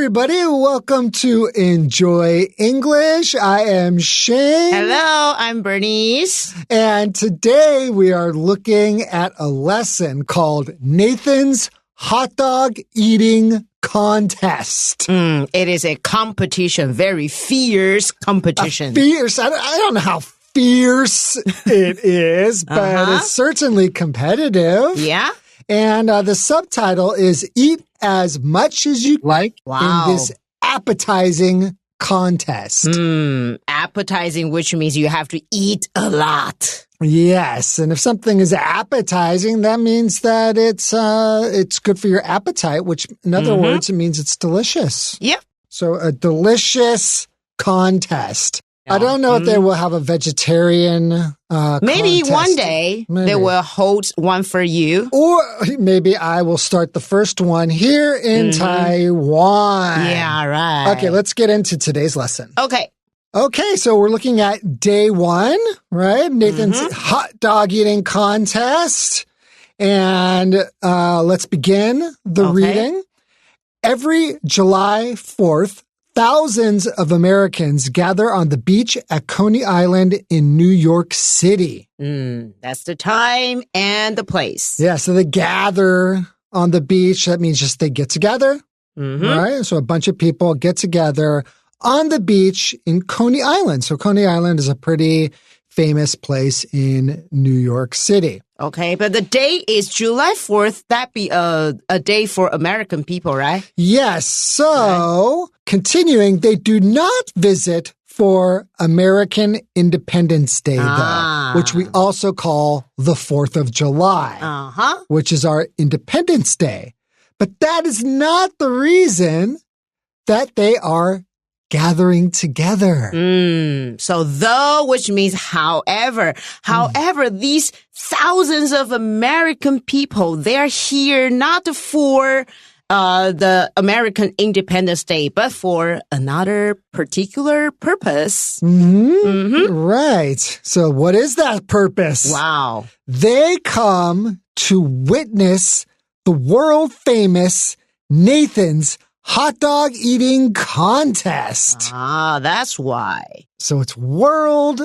everybody. Welcome to Enjoy English. I am Shane. Hello, I'm Bernice. And today we are looking at a lesson called Nathan's Hot Dog Eating Contest. It is a competition, very fierce competition. Fierce. I don't know how fierce it is, but it's certainly competitive. Yeah? And the subtitle is Eat as Much as You Like in this appetizing contest. Appetizing, which means you have to eat a lot. Yes, and if something is appetizing, that means that it's good for your appetite, which in other words, it means it's delicious. Yep. So a delicious contest. I don't know if they will have a vegetarian Maybe contest. one day they will hold one for you. Or maybe I will start the first one here in Taiwan. Yeah, right. Okay, let's get into today's lesson. Okay, so we're looking at day 1, right? Nathan's hot dog eating contest. And let's begin the reading. Every July 4th, thousands of Americans gather on the beach at Coney Island in New York City. That's the time and the place. Yeah, so they gather on the beach. That means just they get together, right? So a bunch of people get together on the beach in Coney Island. So Coney Island is a pretty famous place in New York City. Okay, but the day is July 4th. That'd be a day for American people, right? Yes. So continuing, they do not visit for American Independence Day, though, which we also call the 4th of July, which is our Independence Day. But that is not the reason that they are gathering together. So though, which means however. However, these thousands of American people, they're here not for the American Independence Day, but for another particular purpose. Right. So what is that purpose? Wow. They come to witness the world-famous Nathan's hot dog eating contest. That's why. So it's world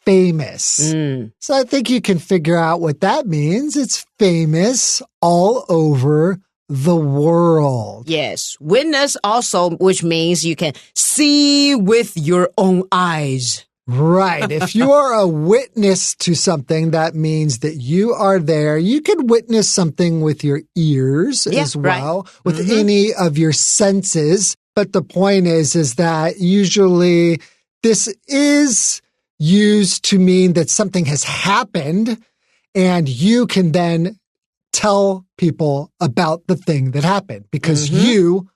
famous. So I think you can figure out what that means. It's famous all over the world. Yes. Witness also, which means you can see with your own eyes. Right. If you are a witness to something, that means that you are there. You can witness something with your ears as well, with any of your senses. But the point is that usually this is used to mean that something has happened and you can then tell people about the thing that happened because you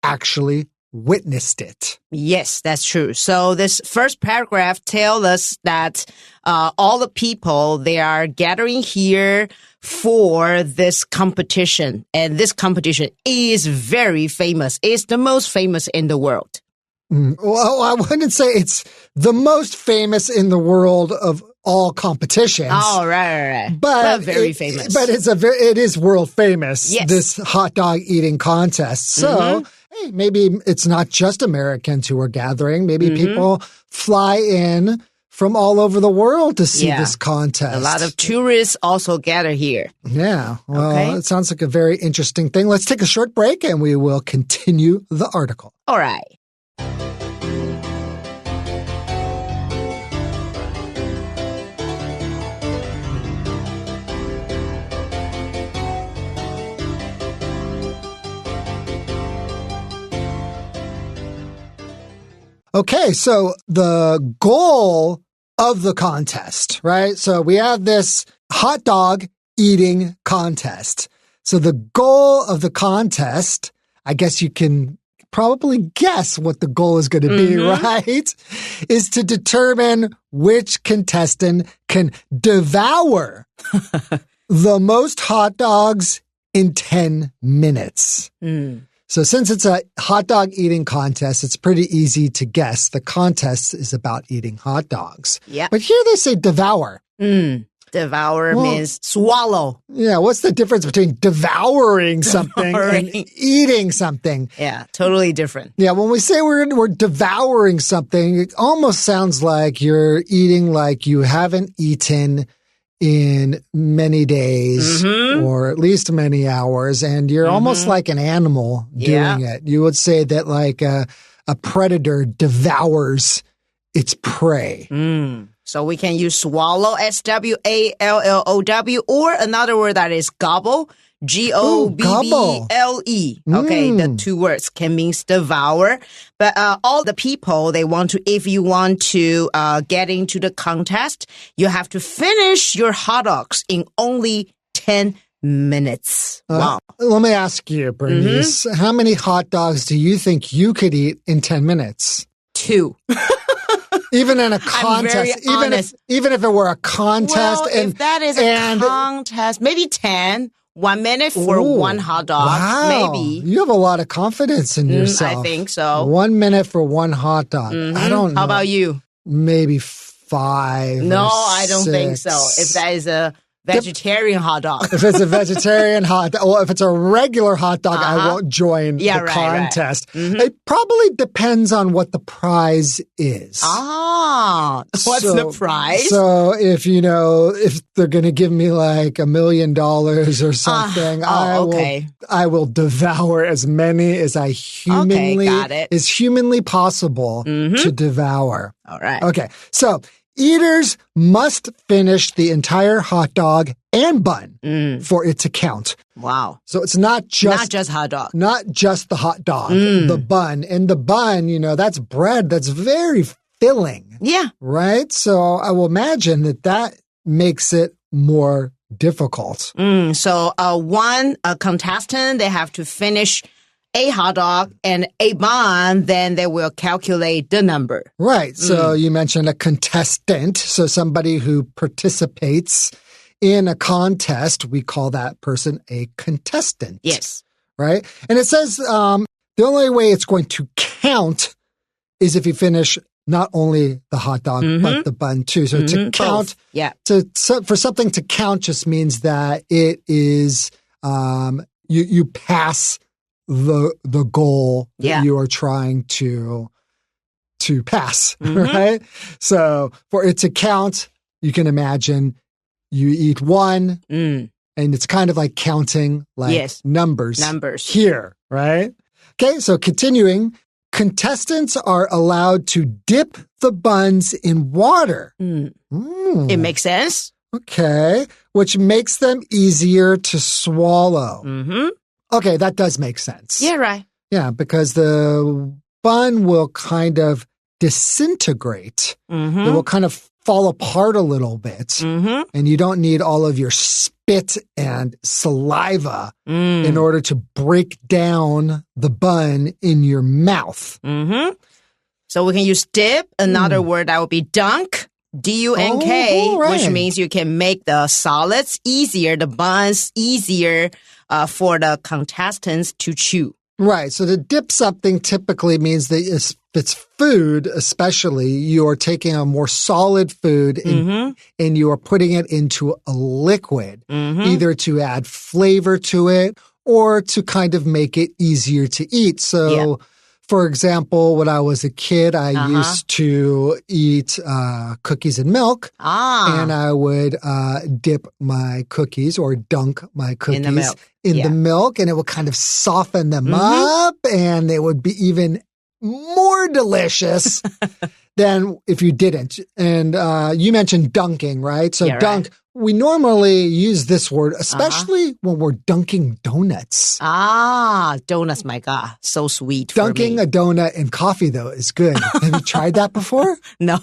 actually witnessed it. Yes, that's true. So this first paragraph tells us that all the people, they are gathering here for this competition. And this competition is very famous. It's the most famous in the world. Well, I wouldn't say it's the most famous in the world of all competitions. Oh, right. But very famous. But it is world famous, yes. This hot dog eating contest. So, hey, maybe it's not just Americans who are gathering. Maybe people fly in from all over the world to see this contest. A lot of tourists also gather here. Yeah. Well, it sounds like a very interesting thing. Let's take a short break and we will continue the article. All right. Okay, so the goal of the contest, right? So we have this hot dog eating contest. So the goal of the contest, I guess you can probably guess what the goal is going to be, right? Is to determine which contestant can devour the most hot dogs in 10 minutes. So since it's a hot dog eating contest, it's pretty easy to guess. The contest is about eating hot dogs. Yeah. But here they say devour. Devour means swallow. Yeah, what's the difference between devouring something and eating something? Yeah, totally different. Yeah, when we say we're devouring something, it almost sounds like you're eating like you haven't eaten in many days or at least many hours, and you're almost like an animal doing it. You would say that like a predator devours its prey. So we can use swallow, S-W-A-L-L-O-W, or another word that is gobble, G-O-B-B-L-E. Okay, the two words can mean devour. But all the people, if you want to get into the contest, you have to finish your hot dogs in only 10 minutes. Wow. Let me ask you, Bernice, how many hot dogs do you think you could eat in 10 minutes? 2. Even in a contest, even if it were a contest, well, if that is a contest, maybe 10. 1 minute for one hot dog. Wow. Maybe. You have a lot of confidence in yourself. I think so. 1 minute for one hot dog. I don't know. How about you? Maybe 5. No, I don't think so. If that is a vegetarian hot dog. If it's a vegetarian hot dog, well, if it's a regular hot dog, I won't join the contest. Right. It probably depends on what the prize is. What's the prize? So if they're going to give me like $1 million or something, I will devour as many as I is humanly possible to devour. All right. Okay. So eaters must finish the entire hot dog and bun for it to count. Wow. So it's not just hot dog. Not just the hot dog, the bun. And the bun, that's bread that's very filling. Yeah. Right? So I will imagine that makes it more difficult. So one contestant, they have to finish a hot dog and a bun, then they will calculate the number. Right. So you mentioned a contestant. So somebody who participates in a contest, we call that person a contestant. Yes. Right. And it says the only way it's going to count is if you finish not only the hot dog, but the bun too. So to count, for something to count just means that it is, you pass the goal that you are trying to pass, right? So for it to count, you can imagine you eat one, and it's kind of like counting numbers here, right? Okay, so continuing, contestants are allowed to dip the buns in water. It makes sense. Okay, which makes them easier to swallow. Okay, that does make sense. Yeah, right. Yeah, because the bun will kind of disintegrate. It will kind of fall apart a little bit. And you don't need all of your spit and saliva in order to break down the bun in your mouth. So we can use dip. Another word that would be dunk. D-U-N-K, which means you can make the solids easier, the buns easier for the contestants to chew. Right. So to dip something typically means that if it's food, especially, you're taking a more solid food and you are putting it into a liquid, either to add flavor to it or to kind of make it easier to eat. So for example, when I was a kid, I used to eat cookies and milk, and I would dip my cookies or dunk my cookies in the milk, and it would kind of soften them up, and it would be even more delicious than if you didn't. And you mentioned dunking, right? So dunk. We normally use this word, especially when we're dunking donuts. Donuts, my God. So sweet Dunking a donut in coffee, though, is good. Have you tried that before? No.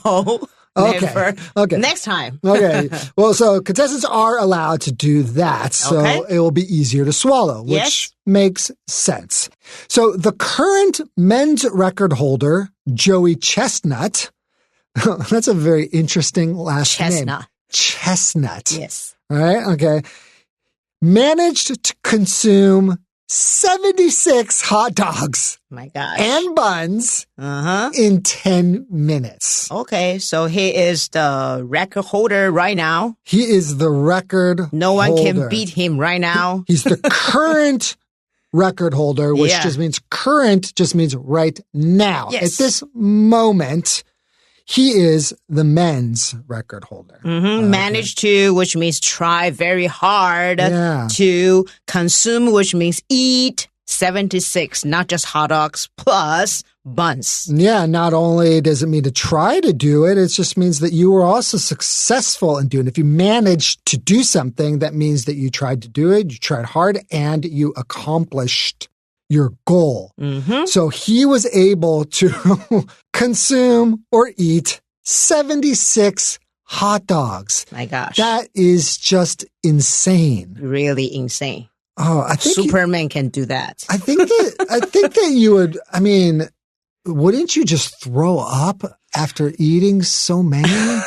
Okay. Never. Okay. Next time. Okay. Well, so contestants are allowed to do that. So it will be easier to swallow, which makes sense. So the current men's record holder, Joey Chestnut, that's a very interesting last name. Chestnut. Yes. All right. Okay. Managed to consume 76 hot dogs My gosh. and buns in 10 minutes. Okay, so he is the record holder right now. He is the record No one holder. can beat him right now. He's the current record holder, which Yeah. just means current just means right now. Yes. At this moment, he is the men's record holder. Manage to, which means try very hard to consume, which means eat 76, not just hot dogs plus buns. Yeah, not only does it mean to try to do it, it just means that you were also successful in doing it. If you managed to do something, that means that you tried to do it, you tried hard, and you accomplished your goal. So he was able to consume or eat 76 hot dogs. My gosh. That is just insane. Really insane. Oh, I think Superman can do that. I think that you would, I mean, wouldn't you just throw up after eating so many?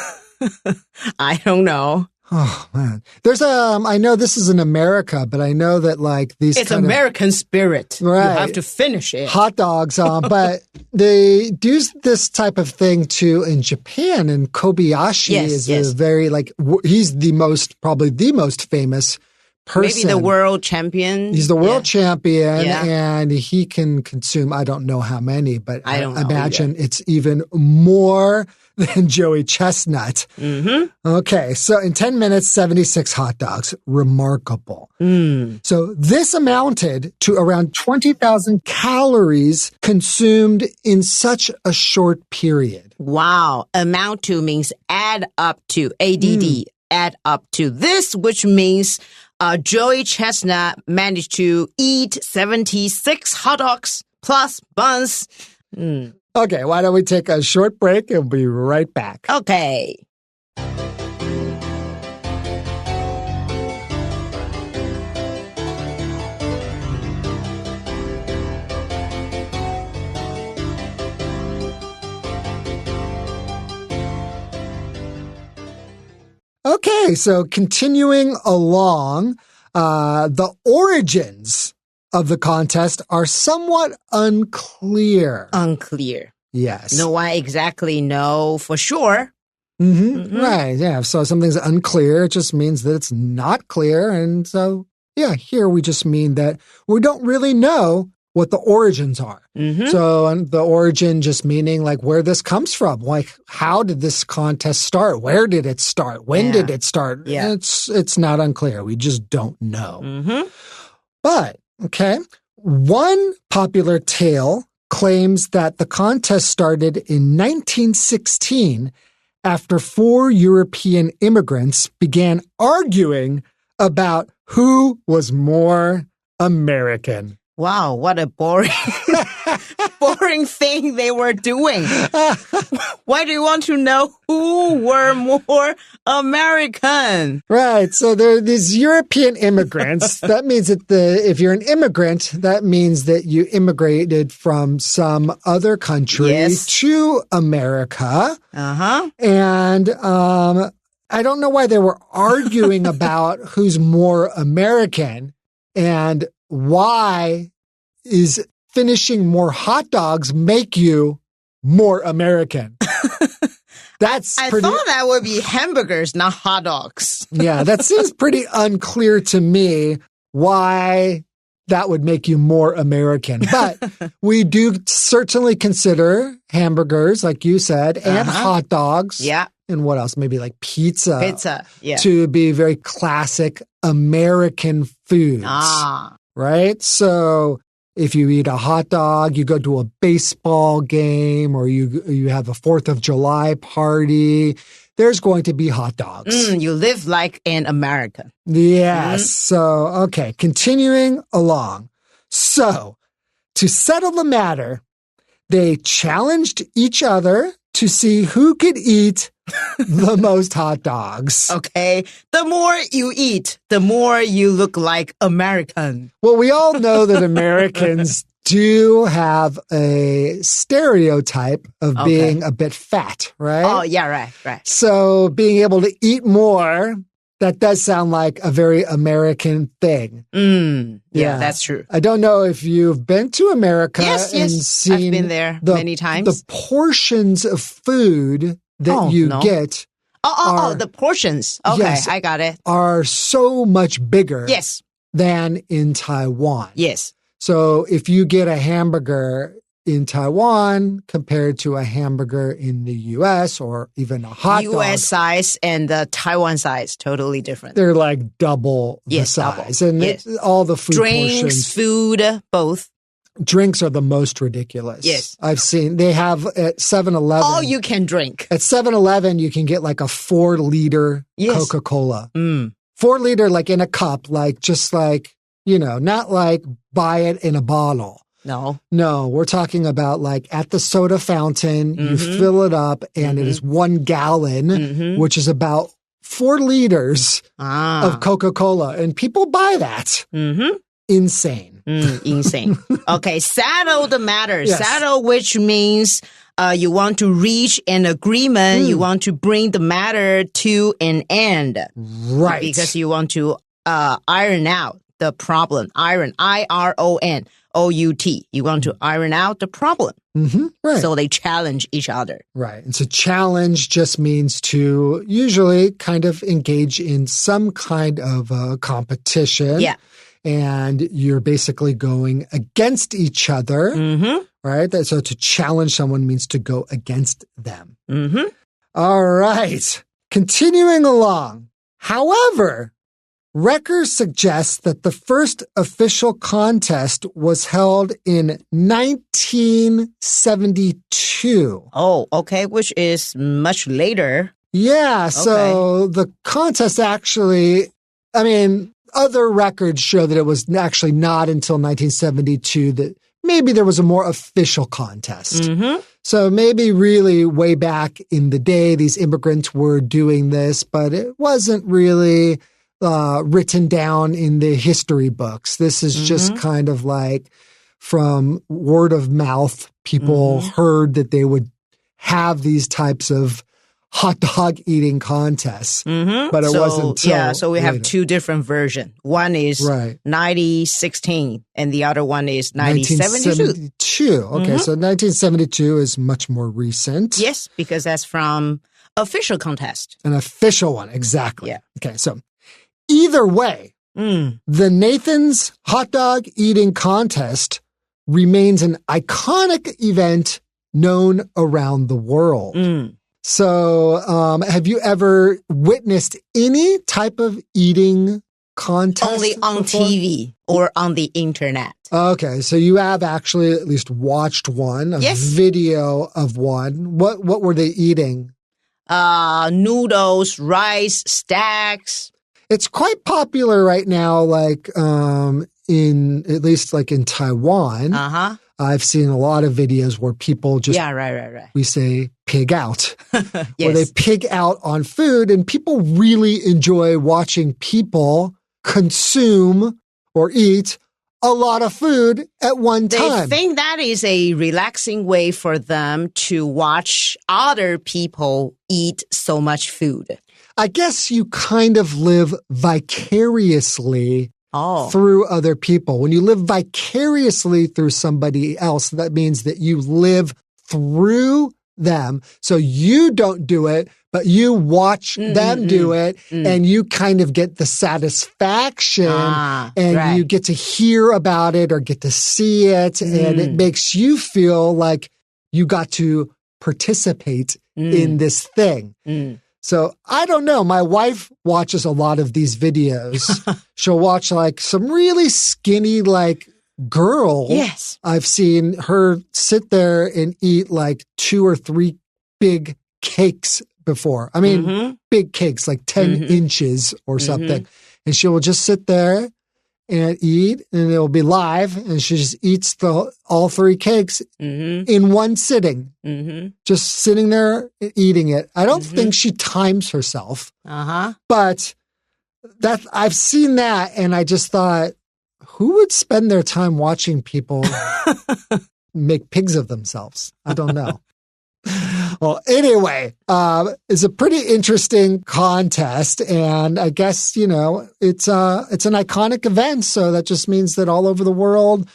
I don't know. Oh man, there's I know this is in America, but I know that like these It's kind American spirit. Right. You have to finish it. hot dogs, but they do this type of thing too in Japan. And Kobayashi is a very like he's probably the most famous person. Maybe the world champion. He's the world champion, and he can consume, I don't know how many, but I don't know imagine it's even more than Joey Chestnut. Okay, so in 10 minutes, 76 hot dogs. Remarkable. So this amounted to around 20,000 calories consumed in such a short period. Wow. Amount to means add up to, ADD, add up to this, which means Joey Chestnut managed to eat 76 hot dogs plus buns. Okay, why don't we take a short break and we'll be right back. Okay. Okay, so continuing along, the origins of the contest are somewhat unclear. Unclear. Yes. No one exactly know for sure. Right, yeah. So something's unclear. It just means that it's not clear. And so, yeah, here we just mean that we don't really know what the origins are. So and the origin just meaning like where this comes from. Like how did this contest start? Where did it start? When did it start? Yeah. It's not unclear. We just don't know. But, okay, one popular tale claims that the contest started in 1916 after 4 European immigrants began arguing about who was more American. Wow, what a boring thing they were doing. Why do you want to know who were more American? Right. So there are these European immigrants. That means that if you're an immigrant, that means that you immigrated from some other country to America. And I don't know why they were arguing about who's more American and why is finishing more hot dogs make you more American? I thought that would be hamburgers, not hot dogs. Yeah, that seems pretty unclear to me why that would make you more American. But we do certainly consider hamburgers, like you said, and hot dogs. Yeah. And what else? Maybe like pizza. Pizza, yeah. To be very classic American foods. Right? So if you eat a hot dog, you go to a baseball game, or you have a 4th of July party, there's going to be hot dogs. You live like an American. Yes. So, okay, continuing along. So, to settle the matter, they challenged each other to see who could eat the most hot dogs. Okay. The more you eat, the more you look like American. Well, we all know that Americans do have a stereotype of being a bit fat, right? Oh, yeah, right. So being able to eat more That does sound like a very American thing. Yeah, that's true. I don't know if you've been to America and seen I've been there many times. The portions of food that you get. The portions. Okay, yes, I got it. Are so much bigger than in Taiwan. Yes. So if you get a hamburger in Taiwan compared to a hamburger in the U.S. or even a hot dog. U.S. size and the Taiwan size, totally different. They're like double the size. Double. And all the food Drinks, food, both. Drinks are the most ridiculous. Yes. I've seen, they have at 7-Eleven. All you can drink. At 7-Eleven, you can get like a 4-liter Coca-Cola. 4-liter like in a cup, like just like, you know, not like buy it in a bottle. No, we're talking about like at the soda fountain, you fill it up and it is 1 gallon, which is about 4 liters of Coca-Cola. And people buy that. Insane. Insane. Okay, settle the matter. Yes. Settle, which means you want to reach an agreement. You want to bring the matter to an end. Right. Because you want to iron out the problem. Iron, I-R-O-N. O-U-T. You want to iron out the problem. Right. So they challenge each other. Right. And so challenge just means to usually kind of engage in some kind of competition. Yeah. And you're basically going against each other. Right. So to challenge someone means to go against them. All right. Continuing along. However, records suggest that the first official contest was held in 1972. Oh, okay, which is much later. Yeah, so the contest actually, I mean, other records show that it was actually not until 1972 that maybe there was a more official contest. So maybe really way back in the day, these immigrants were doing this, but it wasn't really written down in the history books. This is just kind of like from word of mouth. People heard that they would have these types of hot dog eating contests, but it wasn't until so we have 2 different versions. One is 1916 and the other one is 1972. Okay, so 1972 is much more recent. Yes, because that's from official contest. An official one, exactly. Yeah. Okay, so either way, the Nathan's hot dog eating contest remains an iconic event known around the world. So have you ever witnessed any type of eating contest? Only on TV or on the internet. Okay, so you have actually at least watched one, a video of one. What were they eating? Noodles, rice, stacks. It's quite popular right now, like in at least like in Taiwan. I've seen a lot of videos where people just we say pig out, where they pig out on food, and people really enjoy watching people consume or eat a lot of food at one time. They think that is a relaxing way for them to watch other people eat so much food. I guess you kind of live vicariously through other people. When you live vicariously through somebody else, that means that you live through them. So you don't do it, but you watch them do it, and you kind of get the satisfaction, and you get to hear about it or get to see it, and it makes you feel like you got to participate in this thing. So I don't know. My wife watches a lot of these videos. She'll watch like some really skinny, like girl. Yes. I've seen her sit there and eat like 2 or 3 big cakes before. I mean, big cakes, like 10 inches or something. And she will just sit there and eat, and it'll be live, and she just eats all 3 cakes in one sitting, just sitting there and eating it. I don't think she times herself, but that I've seen that, and I just thought, who would spend their time watching people make pigs of themselves? I don't know. Well, anyway, it's a pretty interesting contest, and I guess, it's an iconic event, so that just means that all over the world,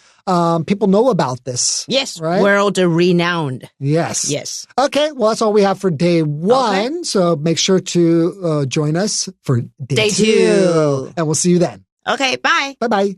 people know about this. Yes, right? World renowned. Yes. Okay, well, that's all we have for day one, okay. So make sure to join us for day two. And we'll see you then. Okay, bye. Bye-bye.